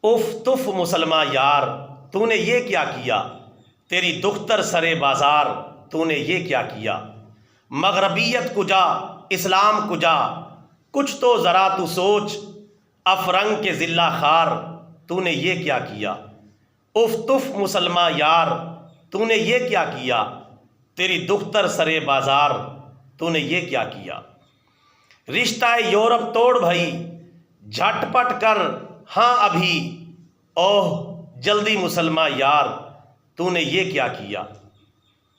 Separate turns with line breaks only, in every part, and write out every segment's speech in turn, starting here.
If تف مسلمہ یار تو نے یہ کیا کیا، تیری دختر سرے بازار تو نے یہ کیا کیا، مغربیت کجا اسلام کجا، کچھ تو ذرا تو سوچ، افرنگ کے ذلہ خار تو نے یہ کیا کیا، اف تف مسلمہ یار تو نے یہ کیا کیا، تیری دختر سرے بازار تو نے یہ کیا کیا، رشتہ یورپ توڑ بھائی جھٹ پٹ کر ہاں ابھی، اوہ جلدی مسلمہ یار تو نے یہ کیا کیا،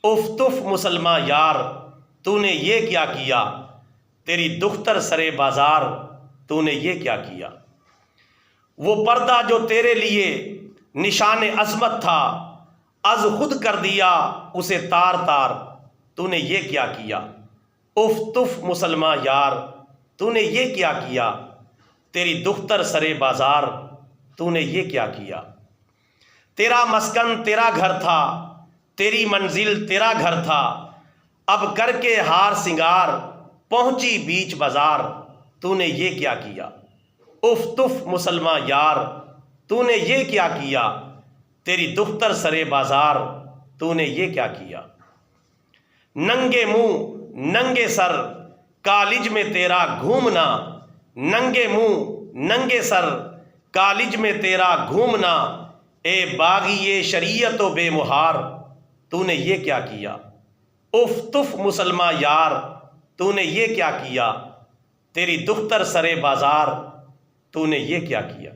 اف تف مسلمہ یار تو نے یہ کیا کیا، تیری دختر سرے بازار تو نے یہ کیا کیا، وہ پردہ جو تیرے لیے نشان عظمت تھا از خود کر دیا اسے تار تار تو نے یہ کیا کیا، اف تف مسلمہ یار تو نے یہ کیا کیا، تیری دختر سرے بازار تو نے یہ کیا کیا، تیرا مسکن تیرا گھر تھا، تیری منزل تیرا گھر تھا، اب کر کے ہار سنگار پہنچی بیچ بازار تو نے یہ کیا کیا، اف تف مسلمہ یار تو نے یہ کیا کیا، تیری دختر سرے بازار تو نے یہ کیا کیا، ننگے منہ ننگے سر کالج میں تیرا گھومنا، ننگے منہ ننگے سر کالج میں تیرا گھومنا، اے باغی شریعت و بے مہار تو نے یہ کیا کیا، اف تف مسلمہ یار تو نے یہ کیا کیا، تیری دختر سرے بازار تو نے یہ کیا کیا۔